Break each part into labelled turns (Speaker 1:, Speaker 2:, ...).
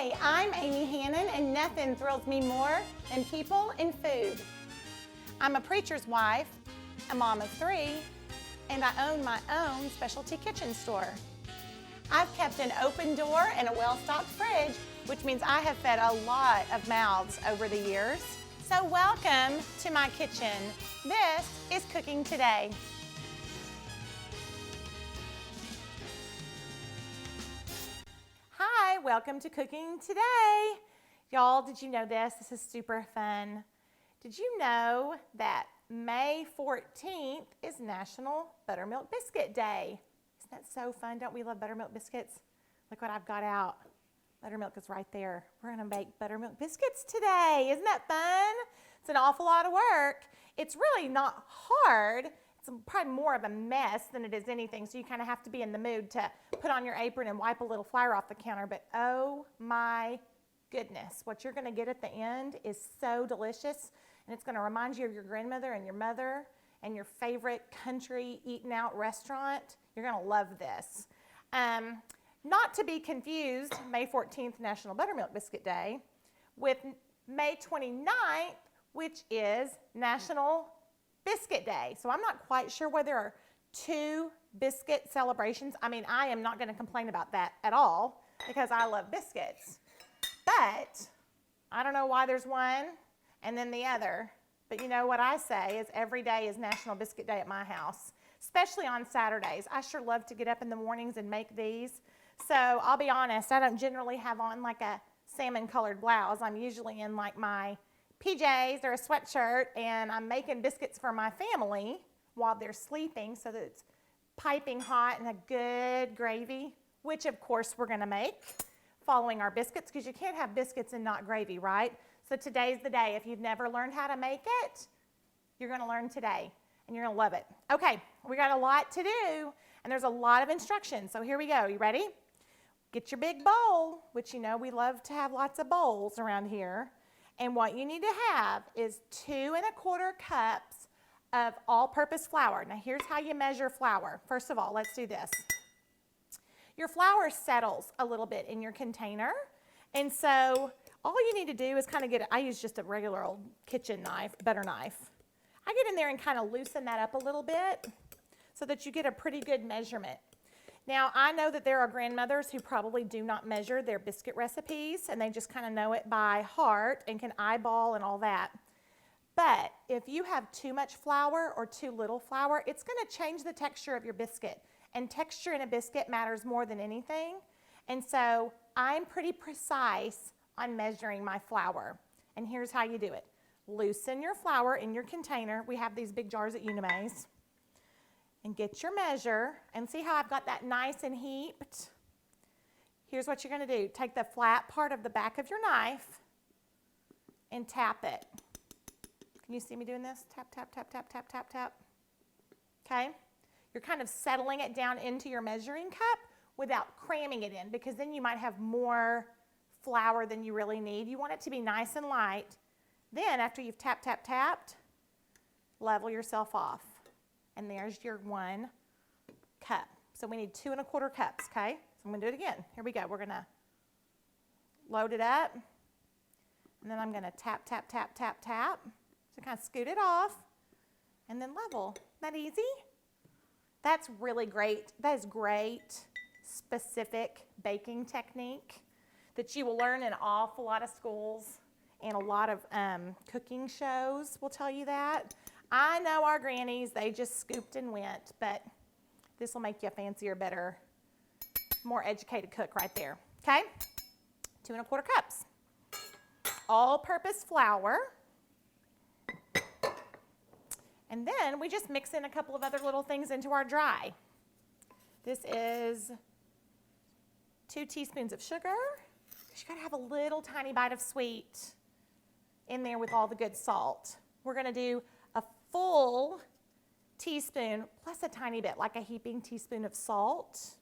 Speaker 1: Hi, I'm Amy Hannon, and nothing thrills me more than people and food. I'm a preacher's wife, a mom of 3, and I own my own specialty kitchen store. I've kept an open door and a well-stocked fridge, which means I have fed a lot of mouths over the years. So welcome to my kitchen. This is Cooking Today. Hi, welcome to Cooking Today. Y'all, did you know this? This is super fun. Did you know that May 14th is National Buttermilk Biscuit Day? Isn't that so fun? Don't we love buttermilk biscuits? Look what I've got out. Buttermilk is right there. We're gonna make buttermilk biscuits today. Isn't that fun? It's an awful lot of work. It's really not hard. It's probably more of a mess than it is anything, so you kind of have to be in the mood to put on your apron and wipe a little flour off the counter, but oh my goodness, what you're gonna get at the end is so delicious, and it's gonna remind you of your grandmother and your mother and your favorite country eaten out restaurant. You're gonna love this. Not to be confused, May 14th, National Buttermilk Biscuit Day, with May 29th, which is National Biscuit Day. So I'm not quite sure whether there are 2 biscuit celebrations. I mean, I am not going to complain about that at all because I love biscuits. But I don't know why there's one and then the other. But you know what I say is every day is National Biscuit Day at my house, especially on Saturdays. I sure love to get up in the mornings and make these. So I'll be honest, I don't generally have on like a salmon colored blouse. I'm usually in like my PJs or a sweatshirt, and I'm making biscuits for my family while they're sleeping so that it's piping hot and a good gravy, which of course we're gonna make following our biscuits, because you can't have biscuits and not gravy, right? So today's the day. If you've never learned how to make it, you're gonna learn today and you're gonna love it. Okay, we got a lot to do and there's a lot of instructions. So here we go, you ready? Get your big bowl, which you know we love to have lots of bowls around here. And what you need to have is 2 1/4 cups of all-purpose flour. Now here's how you measure flour. First of all, let's do this. Your flour settles a little bit in your container. And so all you need to do is kind of get it. I use just a regular old kitchen knife, butter knife. I get in there and kind of loosen that up a little bit so that you get a pretty good measurement. Now, I know that there are grandmothers who probably do not measure their biscuit recipes and they just kind of know it by heart and can eyeball and all that. But if you have too much flour or too little flour, it's going to change the texture of your biscuit. And texture in a biscuit matters more than anything. And so I'm pretty precise on measuring my flour. And here's how you do it. Loosen your flour in your container. We have these big jars at Unimaze. And get your measure, and see how I've got that nice and heaped? Here's what you're gonna do. Take the flat part of the back of your knife and tap it. Can you see me doing this? Tap, tap, tap, tap, tap, tap, tap. Okay? You're kind of settling it down into your measuring cup without cramming it in, because then you might have more flour than you really need. You want it to be nice and light. Then after you've tap, tap, tapped, level yourself off. And there's your 1 cup. So we need 2 1/4 cups, okay? So I'm gonna do it again. Here we go. We're gonna load it up. And then I'm gonna tap, tap, tap, tap, tap. So kind of scoot it off and then level. Isn't that easy? That's really great. That is great, specific baking technique that you will learn in an awful lot of schools and a lot of cooking shows will tell you that. I know our grannies, they just scooped and went, but this will make you a fancier, better, more educated cook right there, okay? 2 1/4 cups. All-purpose flour. And then we just mix in a couple of other little things into our dry. This is 2 teaspoons of sugar. You gotta have a little tiny bite of sweet in there with all the good salt. We're gonna do a full teaspoon plus a tiny bit, like a heaping teaspoon of salt.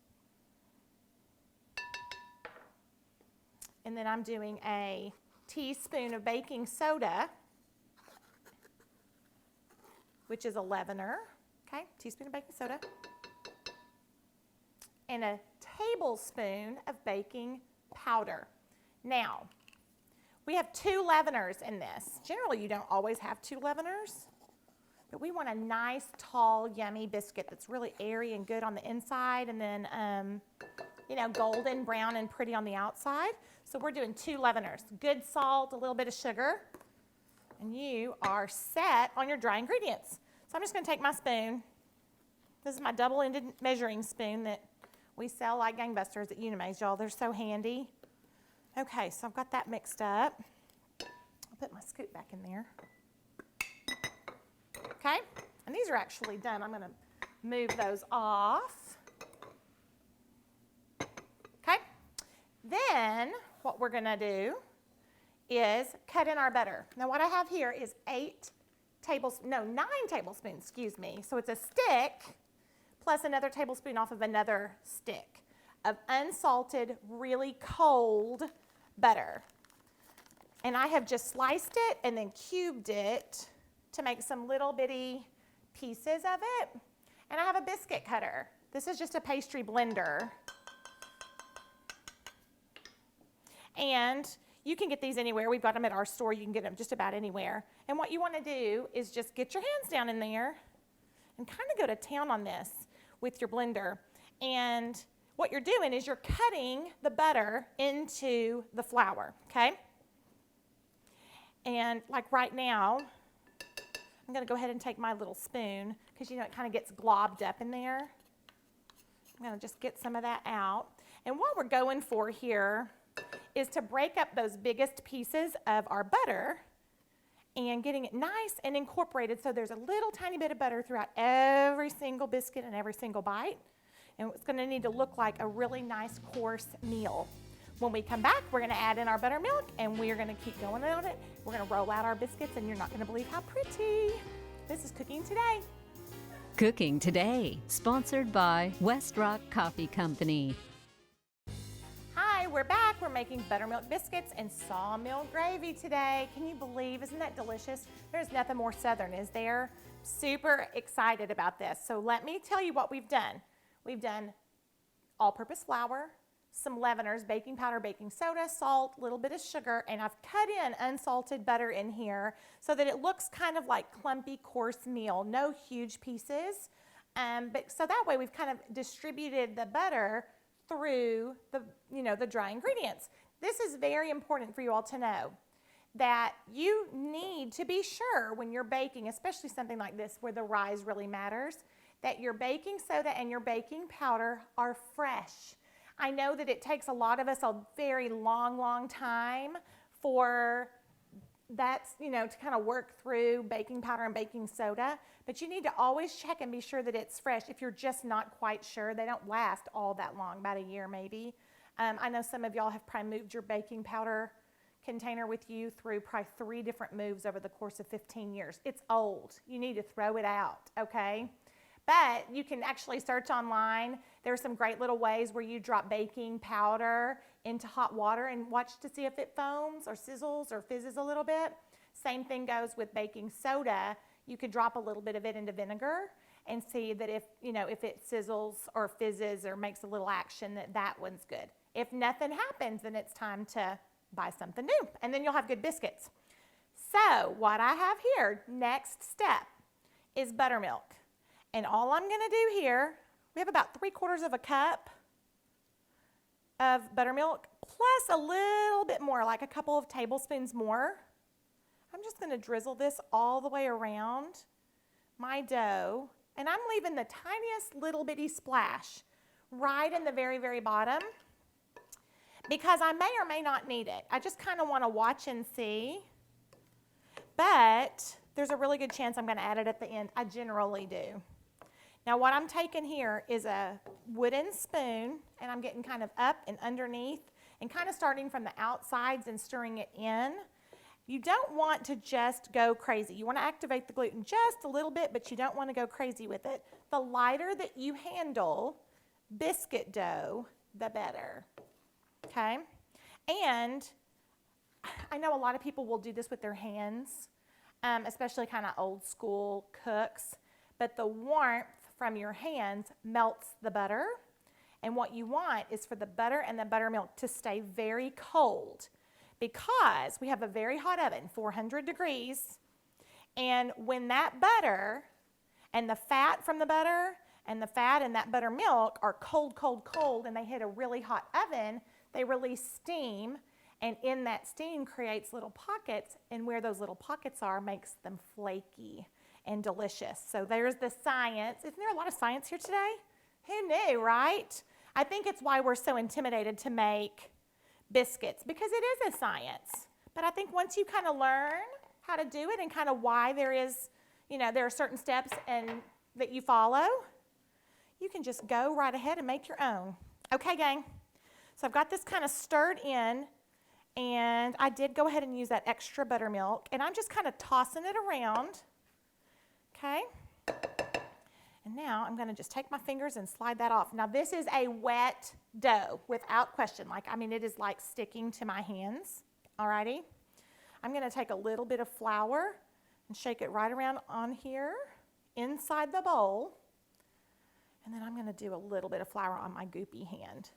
Speaker 1: And then I'm doing a teaspoon of baking soda, which is a leavener. Okay, teaspoon of baking soda. And a tablespoon of baking powder. Now, we have 2 leaveners in this. Generally, you don't always have 2 leaveners, but we want a nice, tall, yummy biscuit that's really airy and good on the inside, and then, you know, golden, brown, and pretty on the outside. So we're doing 2 leaveners. Good salt, a little bit of sugar, and you are set on your dry ingredients. So I'm just going to take my spoon. This is my double-ended measuring spoon that we sell like gangbusters at Unimaze, y'all. They're so handy. Okay, so I've got that mixed up. I'll put my scoop back in there. Okay, and these are actually done. I'm going to move those off. Okay, then what we're going to do is cut in our butter. Now what I have here is 9 tablespoons, excuse me. So it's a stick plus another tablespoon off of another stick of unsalted, really cold butter. And I have just sliced it and then cubed it to make some little bitty pieces of it. And I have a biscuit cutter. This is just a pastry blender. And you can get these anywhere. We've got them at our store. You can get them just about anywhere. And what you want to do is just get your hands down in there and kind of go to town on this with your blender. And what you're doing is you're cutting the butter into the flour, okay? And like right now, I'm going to go ahead and take my little spoon because, you know, it kind of gets globbed up in there. I'm going to just get some of that out. And what we're going for here is to break up those biggest pieces of our butter and getting it nice and incorporated so there's a little tiny bit of butter throughout every single biscuit and every single bite. And it's going to need to look like a really nice coarse meal. When we come back, we're going to add in our buttermilk and we're going to keep going on it. We're going to roll out our biscuits and you're not going to believe how pretty. This is Cooking Today.
Speaker 2: Cooking Today, sponsored by West Rock Coffee Company.
Speaker 1: Hi, we're back. We're making buttermilk biscuits and sawmill gravy today. Can you believe, isn't that delicious? There's nothing more southern, is there? Super excited about this. So let me tell you what we've done. We've done all-purpose flour, some leaveners, baking powder, baking soda, salt, a little bit of sugar, and I've cut in unsalted butter in here so that it looks kind of like clumpy, coarse meal, no huge pieces. But so that way we've kind of distributed the butter through the, you know, the dry ingredients. This is very important for you all to know that you need to be sure when you're baking, especially something like this where the rise really matters, that your baking soda and your baking powder are fresh. I know that it takes a lot of us a very long time for that's, you know, to kind of work through baking powder and baking soda, but you need to always check and be sure that it's fresh. If you're just not quite sure, they don't last all that long, about a year maybe. I know some of y'all have probably moved your baking powder container with you through probably 3 different moves over the course of 15 years. It's old. You need to throw it out, okay? But you can actually search online. There are some great little ways where you drop baking powder into hot water and watch to see if it foams or sizzles or fizzes a little bit. Same thing goes with baking soda. You could drop a little bit of it into vinegar and see that if, you know, if it sizzles or fizzes or makes a little action, that one's good. If nothing happens, then it's time to buy something new, and then you'll have good biscuits. So what I have here, next step, is buttermilk. And all I'm going to do here, we have about 3/4 of a cup of buttermilk, plus a little bit more, like a couple of tablespoons more. I'm just going to drizzle this all the way around my dough, and I'm leaving the tiniest little bitty splash right in the very bottom because I may or may not need it. I just kind of want to watch and see, but there's a really good chance I'm going to add it at the end. I generally do. Now what I'm taking here is a wooden spoon, and I'm getting kind of up and underneath and kind of starting from the outsides and stirring it in. You don't want to just go crazy. You want to activate the gluten just a little bit, but you don't want to go crazy with it. The lighter that you handle biscuit dough, the better, okay? And I know a lot of people will do this with their hands, especially kind of old school cooks, but the warmth from your hands melts the butter, And what you want is for the butter and the buttermilk to stay very cold because we have a very hot oven, 400 degrees. And when that butter and the fat from the butter and the fat in that buttermilk are cold, cold, cold, and they hit a really hot oven, they release steam, and in that steam creates little pockets, and where those little pockets are makes them flaky and delicious. So there's the science. Isn't there a lot of science here today? Who knew, right? I think it's why we're so intimidated to make biscuits, because it is a science. But I think once you kind of learn how to do it and kind of why there is, there are certain steps and that you follow, you can just go right ahead and make your own. Okay, gang. So I've got this kind of stirred in, and I did go ahead and use that extra buttermilk, and I'm just kind of tossing it around. Okay. And now I'm going to just take my fingers and slide that off. Now this is a wet dough without question. It is like sticking to my hands. Alrighty. I'm going to take a little bit of flour and shake it right around on here inside the bowl. And then I'm going to do a little bit of flour on my goopy hand.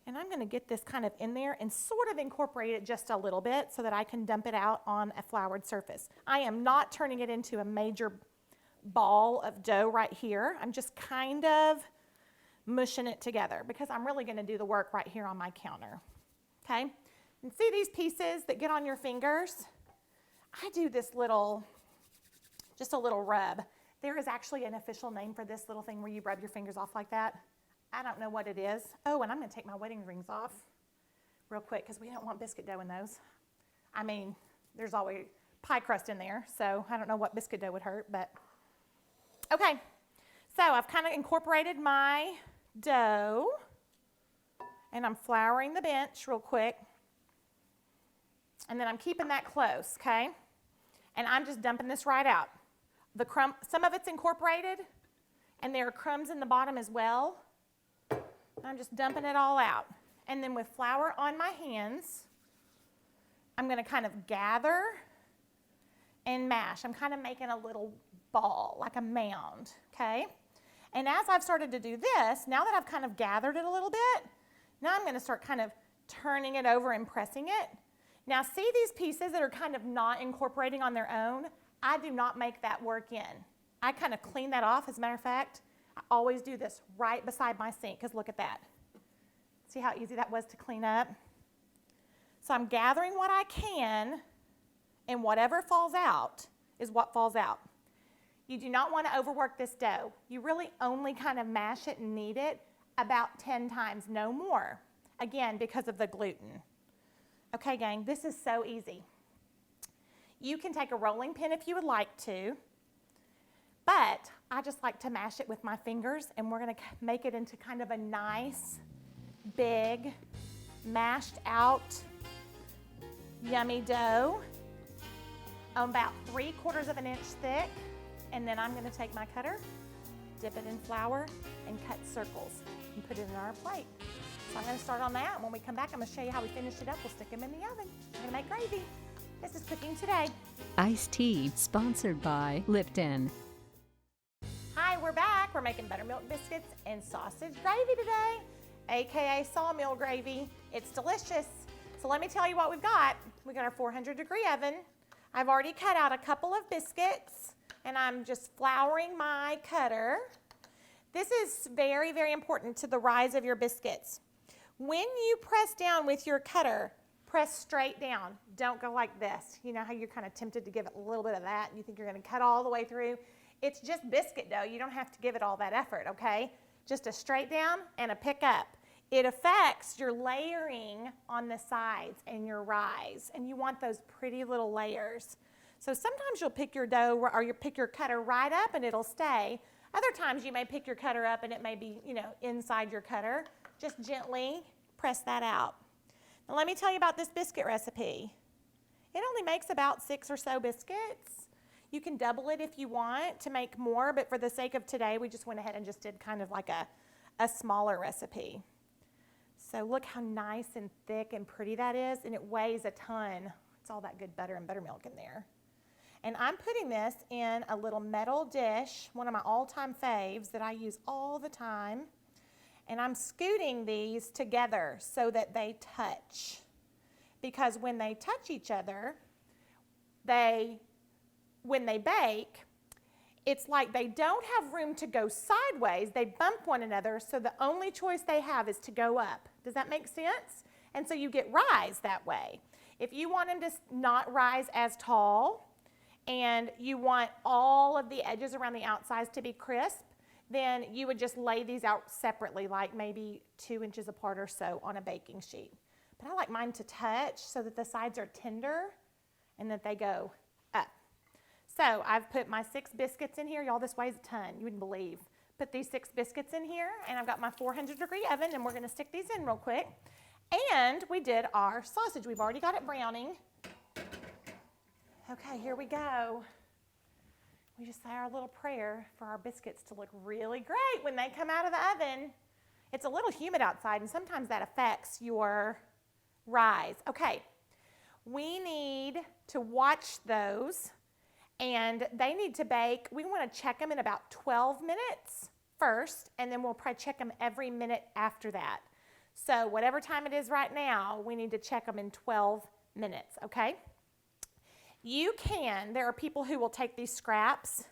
Speaker 1: And I'm going to get this kind of in there and sort of incorporate it just a little bit so that I can dump it out on a floured surface. I am not turning it into a major ball of dough right here. I'm just kind of mushing it together because I'm really going to do the work right here on my counter. Okay? And see these pieces that get on your fingers? I do this just a little rub. There is actually an official name for this little thing where you rub your fingers off like that. I don't know what it is. Oh, and I'm going to take my wedding rings off real quick because we don't want biscuit dough in those. There's always pie crust in there, so I don't know what biscuit dough would hurt, but okay. So I've kind of incorporated my dough, and I'm flouring the bench real quick, and then I'm keeping that close, okay? And I'm just dumping this right out. Some of it's incorporated, and there are crumbs in the bottom as well. I'm just dumping it all out. And then with flour on my hands, I'm going to kind of gather and mash. I'm kind of making a little ball, like a mound, okay? And as I've started to do this, now that I've kind of gathered it a little bit, now I'm going to start kind of turning it over and pressing it. Now see these pieces that are kind of not incorporating on their own? I do not make that work in. I kind of clean that off. As a matter of fact, I always do this right beside my sink because look at that. See how easy that was to clean up? So I'm gathering what I can, and whatever falls out is what falls out. You do not want to overwork this dough. You really only kind of mash it and knead it about 10 times, no more. Again, because of the gluten. Okay, gang, this is so easy. You can take a rolling pin if you would like to, but I just like to mash it with my fingers, and we're going to make it into kind of a nice, big, mashed out, yummy dough, about 3/4 of an inch thick. And then I'm going to take my cutter, dip it in flour, and cut circles and put it in our plate. So I'm going to start on that. When we come back, I'm going to show you how we finish it up. We'll stick them in the oven. We're going to make gravy. This is Cooking Today.
Speaker 2: Iced tea, sponsored by Lipton.
Speaker 1: Hi, we're back. We're making buttermilk biscuits and sausage gravy today, aka Sawmill gravy. It's delicious. So let me tell you what we've got. We got our 400-degree oven. I've already cut out a couple of biscuits, and I'm just flouring my cutter. This is very, very important to the rise of your biscuits. When you press down with your cutter, press straight down. Don't go like this. You know how you're kind of tempted to give it a little bit of that, and you think you're going to cut all the way through? It's just biscuit dough. You don't have to give it all that effort, okay? Just a straight down and a pick up. It affects your layering on the sides and your rise, and you want those pretty little layers. So sometimes you'll pick your dough or you pick your cutter right up and it'll stay. Other times you may pick your cutter up and it may be, inside your cutter. Just gently press that out. Now let me tell you about this biscuit recipe. It only makes about 6 or so biscuits. You can double it if you want to make more, but for the sake of today, we just went ahead and just did kind of like a smaller recipe. So look how nice and thick and pretty that is, and it weighs a ton. It's all that good butter and buttermilk in there. And I'm putting this in a little metal dish, one of my all-time faves that I use all the time. And I'm scooting these together so that they touch. Because when they touch each other, when they bake, it's like they don't have room to go sideways. They bump one another, so the only choice they have is to go up. Does that make sense? And so you get rise that way. If you want them to not rise as tall and you want all of the edges around the outsides to be crisp, then you would just lay these out separately, like maybe 2 inches apart or so on a baking sheet. But I like mine to touch so that the sides are tender and that they go up. So I've put my 6 biscuits in here. Y'all, this weighs a ton, you wouldn't believe. Put these 6 biscuits in here, and I've got my 400-degree oven, and we're gonna stick these in real quick. And we did our sausage. We've already got it browning. Okay, here we go. We just say our little prayer for our biscuits to look really great when they come out of the oven. It's a little humid outside, and sometimes that affects your rise. Okay, we need to watch those, and they need to bake. We want to check them in about 12 minutes first, and then we'll probably check them every minute after that. So whatever time it is right now, we need to check them in 12 minutes, okay? There are people who will take these scraps,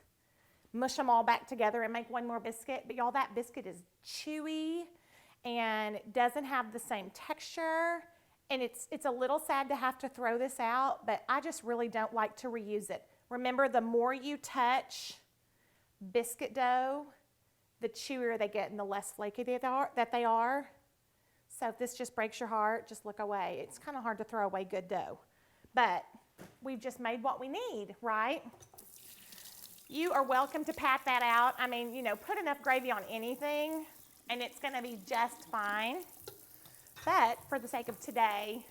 Speaker 1: mush them all back together and make one more biscuit, but y'all, that biscuit is chewy and doesn't have the same texture, and it's a little sad to have to throw this out, but I just really don't like to reuse it. Remember, the more you touch biscuit dough, the chewier they get and the less flaky they are. So if this just breaks your heart, just look away. It's kind of hard to throw away good dough, but we've just made what we need, right? You are welcome to pat that out. I mean, you know, put enough gravy on anything and it's gonna be just fine. But for the sake of today,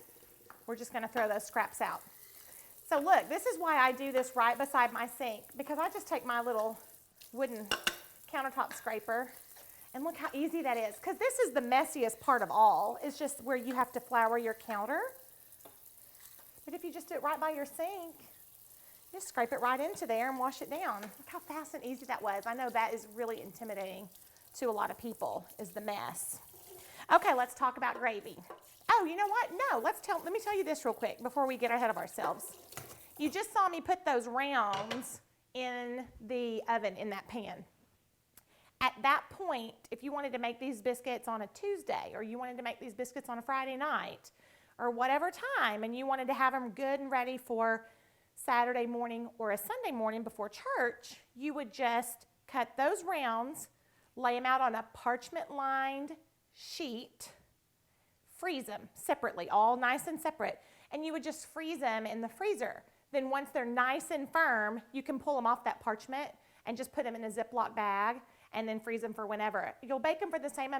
Speaker 1: we're just gonna throw those scraps out. So look, this is why I do this right beside my sink, because I just take my little wooden countertop scraper, and look how easy that is, because this is the messiest part of all. It's just where you have to flour your counter. But if you just do it right by your sink, you just scrape it right into there and wash it down. Look how fast and easy that was. I know that is really intimidating to a lot of people, is the mess. Okay, let's talk about gravy. Oh, you know what? No, let me tell you this real quick before we get ahead of ourselves. You just saw me put those rounds in the oven in that pan. At that point, if you wanted to make these biscuits on a Tuesday, or you wanted to make these biscuits on a Friday night, or whatever time, and you wanted to have them good and ready for Saturday morning or a Sunday morning before church, you would just cut those rounds, lay them out on a parchment-lined sheet, freeze them separately, all nice and separate, and you would just freeze them in the freezer. Then once they're nice and firm, you can pull them off that parchment and just put them in a Ziploc bag and then freeze them for whenever. You'll bake them for the same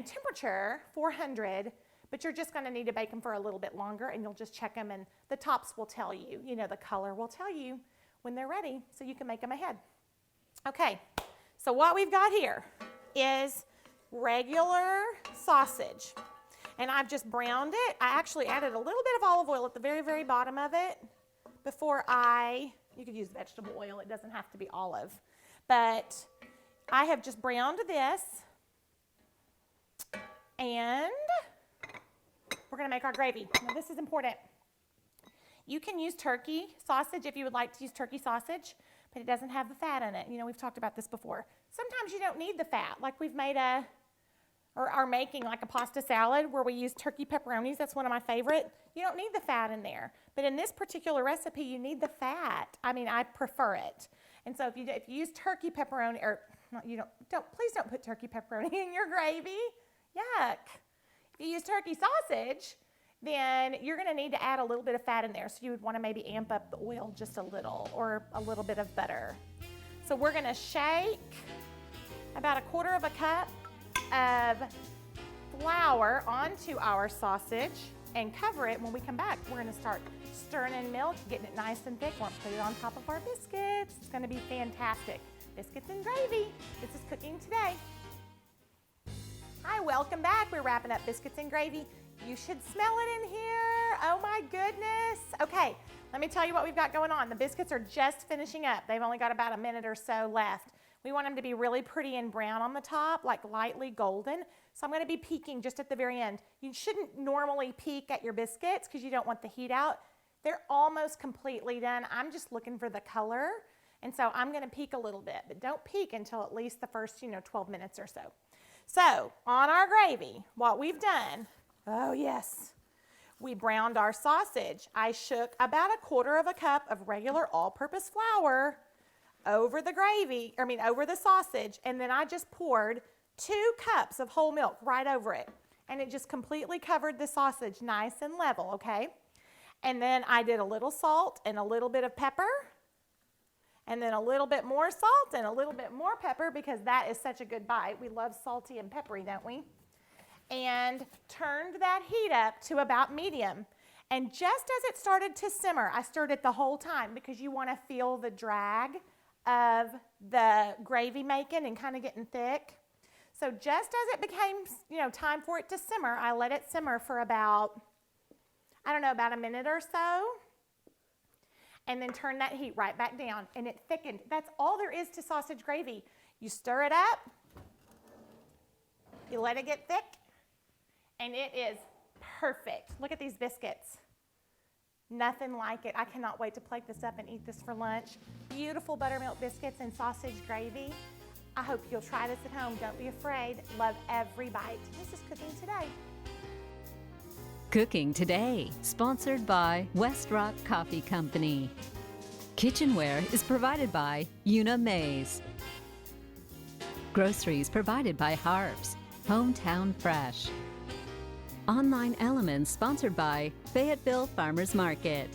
Speaker 1: temperature, 400, but you're just gonna need to bake them for a little bit longer, and you'll just check them, and the tops will tell you, the color will tell you when they're ready, so you can make them ahead. Okay, so what we've got here is regular sausage, and I've just browned it. I actually added a little bit of olive oil at the very, very bottom of it you could use vegetable oil, it doesn't have to be olive, but I have just browned this, and we're gonna make our gravy. Now this is important. You can use turkey sausage if you would like to use turkey sausage, but it doesn't have the fat in it. We've talked about this before. Sometimes you don't need the fat, like we've made are making like a pasta salad where we use turkey pepperonis. That's one of my favorite. You don't need the fat in there. But in this particular recipe, you need the fat. I prefer it. And so if you use turkey pepperoni, or please don't put turkey pepperoni in your gravy. Yuck. If you use turkey sausage, then you're gonna need to add a little bit of fat in there. So you would wanna maybe amp up the oil just a little, or a little bit of butter. So we're gonna shake about 1/4 cup of flour onto our sausage and cover it. When we come back, we're gonna start stirring in milk, getting it nice and thick. We're gonna put it on top of our biscuits. It's gonna be fantastic. Biscuits and gravy. This is Cooking Today. Hi, welcome back. We're wrapping up biscuits and gravy. You should smell it in here. Oh my goodness. Okay, let me tell you what we've got going on. The biscuits are just finishing up. They've only got about a minute or so left. We want them to be really pretty and brown on the top, like lightly golden. So I'm gonna be peeking just at the very end. You shouldn't normally peek at your biscuits because you don't want the heat out. They're almost completely done. I'm just looking for the color. And so I'm gonna peek a little bit, but don't peek until at least the first, 12 minutes or so. So on our gravy, what we've done, oh yes, we browned our sausage. I shook about 1/4 cup of regular all-purpose flour over the gravy, over the sausage, and then I just poured 2 cups of whole milk right over it. And it just completely covered the sausage nice and level, okay? And then I did a little salt and a little bit of pepper, and then a little bit more salt and a little bit more pepper because that is such a good bite. We love salty and peppery, don't we? And turned that heat up to about medium. And just as it started to simmer, I stirred it the whole time because you want to feel the drag of the gravy making and kind of getting thick. So just as it became, time for it to simmer, I let it simmer for about a minute or so, and then turn that heat right back down, and it thickened. That's all there is to sausage gravy. You stir it up, you let it get thick, and it is perfect. Look at these biscuits. Nothing like it. I cannot wait to plate this up and eat this for lunch. Beautiful buttermilk biscuits and sausage gravy. I hope you'll try this at home. Don't be afraid. Love every bite. This is Cooking Today.
Speaker 2: Cooking Today, sponsored by West Rock Coffee Company. Kitchenware is provided by Una Mays. Groceries provided by Harps, Hometown Fresh. Online Elements sponsored by Fayetteville Farmers Market.